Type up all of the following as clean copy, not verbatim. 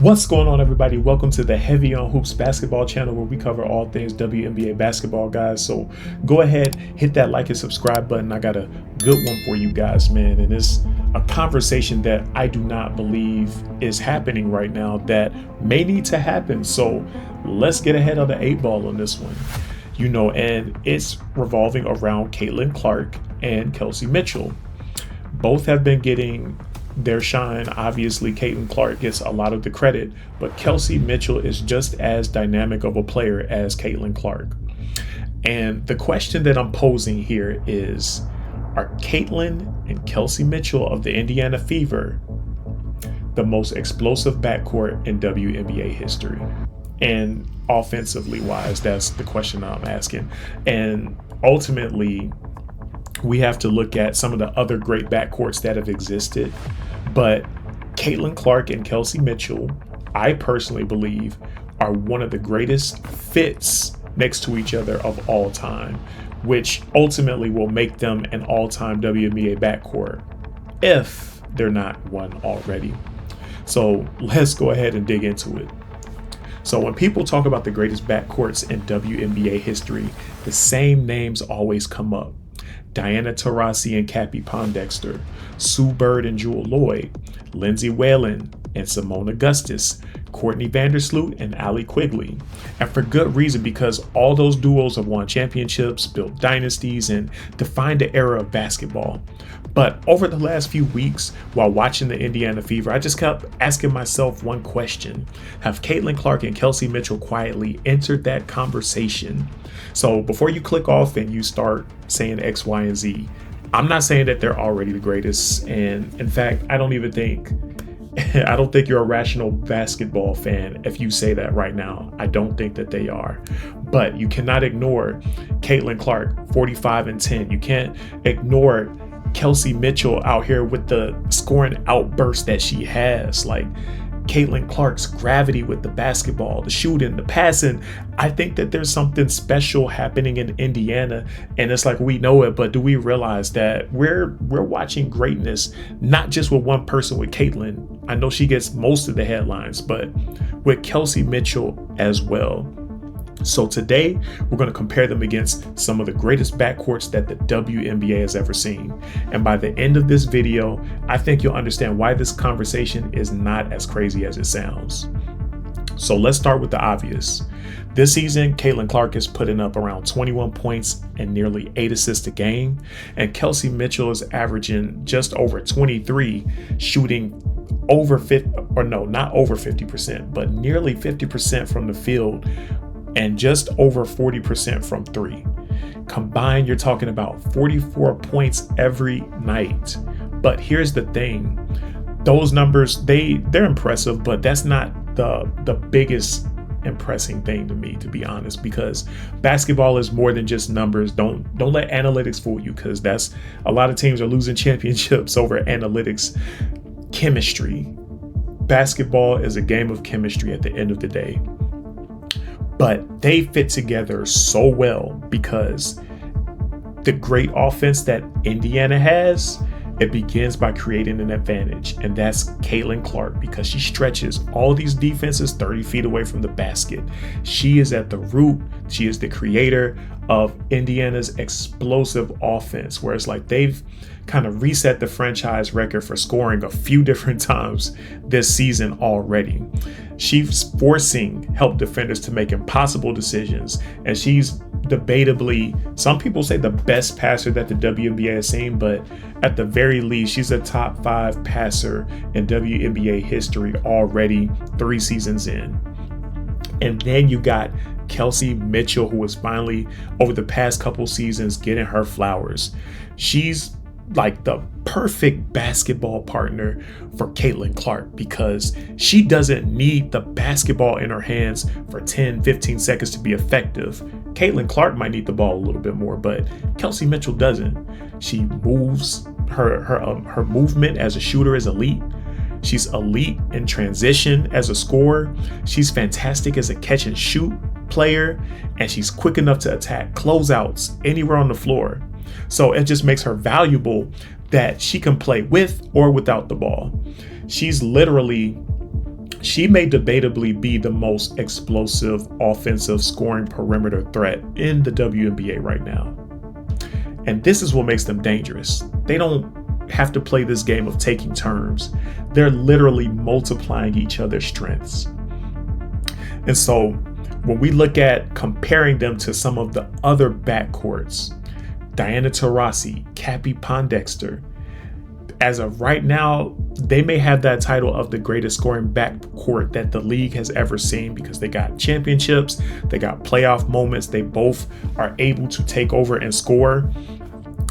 What's going on, everybody? Welcome to the Heavy on Hoops basketball channel, where we cover all things WNBA basketball, guys. So go ahead, hit that like and subscribe button. I got a good one for you guys, man. And it's a conversation that I do not believe is happening right now that may need to happen. So let's get ahead of the 8 ball on this one. And it's revolving around Caitlin Clark and Kelsey Mitchell. Both have been getting their shine. Obviously, Caitlin Clark gets a lot of the credit, but Kelsey Mitchell is just as dynamic of a player as Caitlin Clark. And the question that I'm posing here is, are Caitlin and Kelsey Mitchell of the Indiana Fever the most explosive backcourt in WNBA history? And offensively wise, that's the question I'm asking. And ultimately, we have to look at some of the other great backcourts that have existed. But Caitlin Clark and Kelsey Mitchell, I personally believe, are one of the greatest fits next to each other of all time, which ultimately will make them an all-time WNBA backcourt if they're not one already. So let's go ahead and dig into it. So when people talk about the greatest backcourts in WNBA history, the same names always come up. Diana Taurasi and Cappie Pondexter, Sue Bird and Jewell Loyd, Lindsay Whalen and Seimone Augustus, Courtney Vandersloot and Allie Quigley. And for good reason, because all those duos have won championships, built dynasties, and defined the era of basketball. But over the last few weeks, while watching the Indiana Fever, I just kept asking myself one question. Have Caitlin Clark and Kelsey Mitchell quietly entered that conversation? So before you click off and you start saying X, Y, and Z, I'm not saying that they're already the greatest. And in fact, I don't think you're a rational basketball fan if you say that right now. I don't think that they are. But you cannot ignore Caitlin Clark, 45 and 10. You can't ignore Kelsey Mitchell out here with the scoring outburst that she has. Like Caitlin Clark's gravity with the basketball, the shooting, the passing. I think that there's something special happening in Indiana, and it's like we know it, but do we realize that we're watching greatness, not just with one person, with Caitlin. I know she gets most of the headlines, but with Kelsey Mitchell as well. So today, we're going to compare them against some of the greatest backcourts that the WNBA has ever seen. And by the end of this video, I think you'll understand why this conversation is not as crazy as it sounds. So let's start with the obvious. This season, Caitlin Clark is putting up around 21 points and nearly 8 assists a game. And Kelsey Mitchell is averaging just over 23, shooting over 50, or no, not over 50%, but nearly 50% from the field, and just over 40% from 3. Combined, you're talking about 44 points every night. But here's the thing. Those numbers, they're impressive, but that's not the biggest impressing thing to me, to be honest, because basketball is more than just numbers. Don't let analytics fool you, because that's a lot of teams are losing championships over analytics. Chemistry. Basketball is a game of chemistry at the end of the day. But they fit together so well because the great offense that Indiana has, it begins by creating an advantage. And that's Caitlin Clark, because she stretches all these defenses 30 feet away from the basket. She is at the root. She is the creator of Indiana's explosive offense, where it's like they've kind of reset the franchise record for scoring a few different times this season already. She's forcing help defenders to make impossible decisions, and she's debatably, some people say, the best passer that the WNBA has seen, but at the very least, she's a top 5 passer in WNBA history already 3 seasons in. And then you got Kelsey Mitchell, who was finally, over the past couple seasons, getting her flowers. She's like the perfect basketball partner for Caitlin Clark, because she doesn't need the basketball in her hands for 10-15 seconds to be effective. Caitlin Clark might need the ball a little bit more, but Kelsey Mitchell doesn't. She moves, her movement as a shooter is elite. She's elite in transition as a scorer. She's fantastic as a catch and shoot player, and she's quick enough to attack closeouts anywhere on the floor. So it just makes her valuable that she can play with or without the ball. She's literally She may debatably be the most explosive offensive scoring perimeter threat in the WNBA right now. And this is what makes them dangerous. They don't have to play this game of taking turns. They're literally multiplying each other's strengths. And so when we look at comparing them to some of the other backcourts, Diana Taurasi, Cappie Pondexter, as of right now, they may have that title of the greatest scoring backcourt that the league has ever seen, because they got championships, they got playoff moments, they both are able to take over and score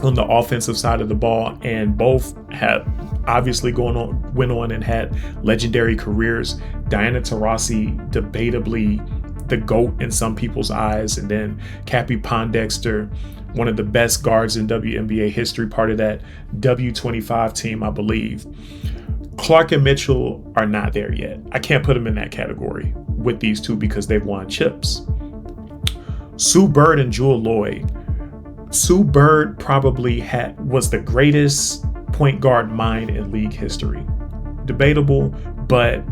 on the offensive side of the ball, and both have obviously went on and had legendary careers. Diana Taurasi, debatably the GOAT in some people's eyes, and then Cappie Pondexter, one of the best guards in WNBA history, part of that W25 team, I believe. Clark and Mitchell are not there yet. I can't put them in that category with these two because they've won chips. Sue Bird and Jewell Loyd. Sue Bird probably was the greatest point guard mind in league history. Debatable, but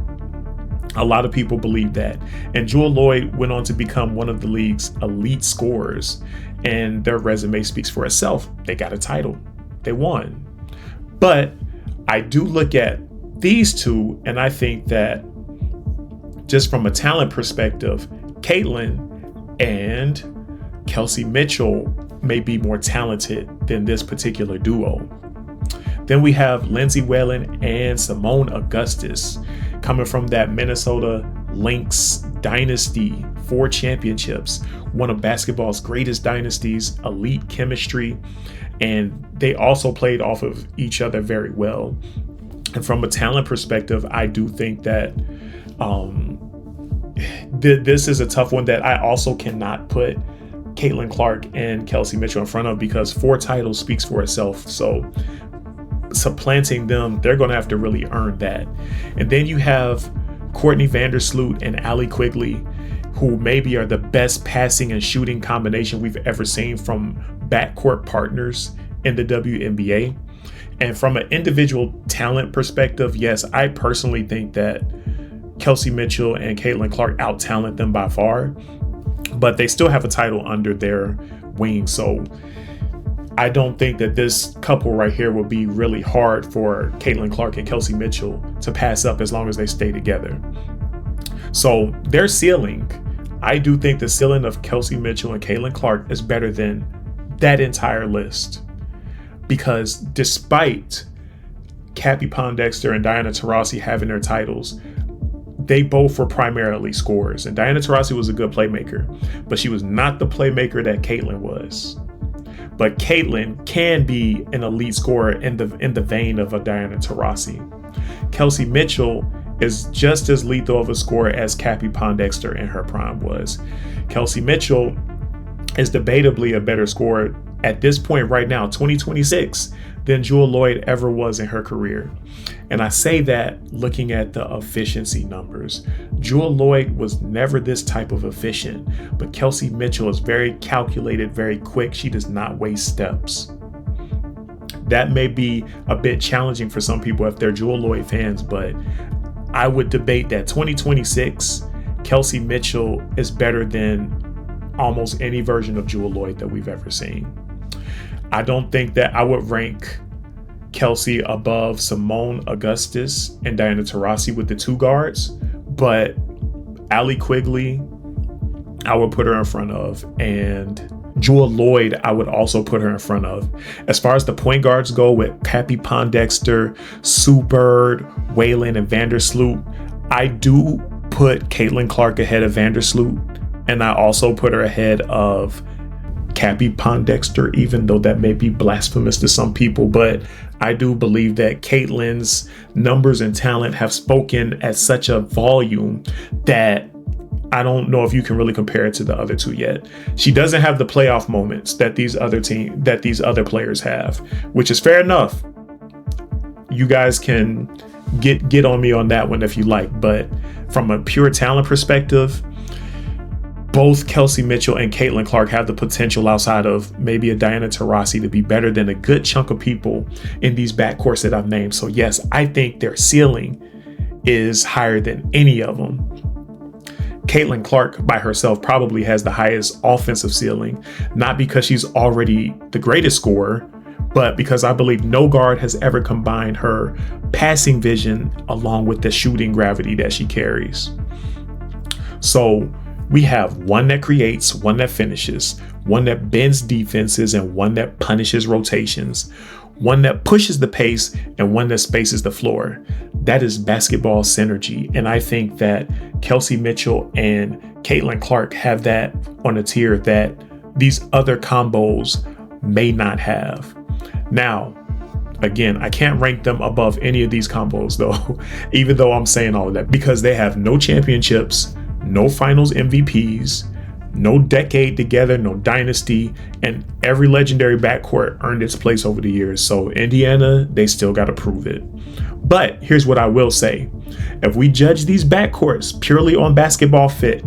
a lot of people believe that. And Jewell Loyd went on to become one of the league's elite scorers, and their resume speaks for itself. They got a title. They won. But I do look at these two, and I think that just from a talent perspective, Caitlin and Kelsey Mitchell may be more talented than this particular duo. Then we have Lindsay Whalen and Seimone Augustus, coming from that Minnesota Lynx dynasty, 4 championships, one of basketball's greatest dynasties, elite chemistry, and they also played off of each other very well. And from a talent perspective, I do think that this is a tough one that I also cannot put Caitlin Clark and Kelsey Mitchell in front of, because 4 titles speaks for itself. So supplanting them, they're going to have to really earn that. And then you have Courtney Vandersloot and Allie Quigley, who maybe are the best passing and shooting combination we've ever seen from backcourt partners in the WNBA. And from an individual talent perspective, yes, I personally think that Kelsey Mitchell and Caitlin Clark out-talent them by far, but they still have a title under their wing. So I don't think that this couple right here will be really hard for Caitlin Clark and Kelsey Mitchell to pass up as long as they stay together. So their ceiling, I do think the ceiling of Kelsey Mitchell and Caitlin Clark is better than that entire list. Because despite Cappie Pondexter and Diana Taurasi having their titles, they both were primarily scorers. And Diana Taurasi was a good playmaker, but she was not the playmaker that Caitlin was. But Caitlin can be an elite scorer in the vein of a Diana Taurasi. Kelsey Mitchell is just as lethal of a scorer as Cappie Pondexter in her prime was. Kelsey Mitchell is debatably a better scorer at this point right now, 2026, than Jewell Loyd ever was in her career. And I say that looking at the efficiency numbers. Jewell Loyd was never this type of efficient, but Kelsey Mitchell is very calculated, very quick. She does not waste steps. That may be a bit challenging for some people if they're Jewell Loyd fans, but I would debate that 2026, Kelsey Mitchell is better than almost any version of Jewell Loyd that we've ever seen. I don't think that I would rank Kelsey above Seimone Augustus and Diana Taurasi with the 2 guards, but Allie Quigley, I would put her in front of, and Jewell Loyd, I would also put her in front of. As far as the point guards go, with Cappie Pondexter, Sue Bird, Whalen, and Vandersloot, I do put Caitlin Clark ahead of Vandersloot, and I also put her ahead of Cappie Pondexter, even though that may be blasphemous to some people. But I do believe that Caitlin's numbers and talent have spoken at such a volume that I don't know if you can really compare it to the other two yet. She doesn't have the playoff moments that these other players have, which is fair enough. You guys can get on me on that one if you like, but from a pure talent perspective, both Kelsey Mitchell and Caitlin Clark have the potential outside of maybe a Diana Taurasi to be better than a good chunk of people in these backcourts that I've named. So yes, I think their ceiling is higher than any of them. Caitlin Clark by herself probably has the highest offensive ceiling, not because she's already the greatest scorer, but because I believe no guard has ever combined her passing vision along with the shooting gravity that she carries. So we have one that creates, one that finishes, one that bends defenses, and one that punishes rotations, one that pushes the pace, and one that spaces the floor. That is basketball synergy. And I think that Kelsey Mitchell and Caitlin Clark have that on a tier that these other combos may not have. Now, again, I can't rank them above any of these combos though, even though I'm saying all of that, because they have no championships, no finals MVPs, no decade together, no dynasty, and every legendary backcourt earned its place over the years. So Indiana, they still got to prove it. But here's what I will say. If we judge these backcourts purely on basketball fit,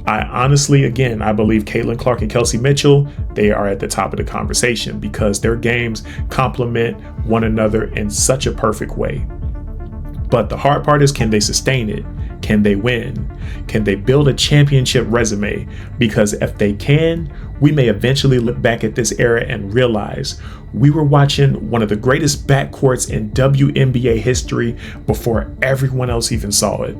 I honestly, again, I believe Caitlin Clark and Kelsey Mitchell, they are at the top of the conversation because their games complement one another in such a perfect way. But the hard part is, can they sustain it? Can they win? Can they build a championship resume? Because if they can, we may eventually look back at this era and realize we were watching one of the greatest backcourts in WNBA history before everyone else even saw it.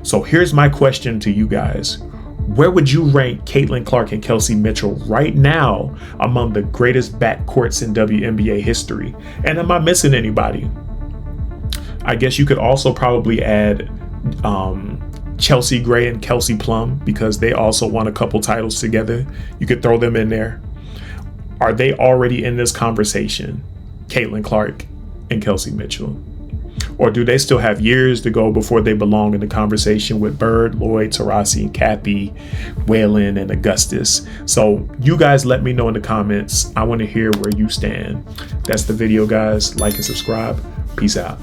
So here's my question to you guys. Where would you rank Caitlin Clark and Kelsey Mitchell right now among the greatest backcourts in WNBA history? And am I missing anybody? I guess you could also probably add Chelsea Gray and Kelsey Plum because they also won a couple titles together. You could throw them in there. Are they already in this conversation, Caitlin Clark and Kelsey Mitchell? Or do they still have years to go before they belong in the conversation with Bird, Loyd, Taurasi, Cappie, Whalen, and Augustus? So you guys let me know in the comments. I want to hear where you stand. That's the video, guys. Like and subscribe. Peace out.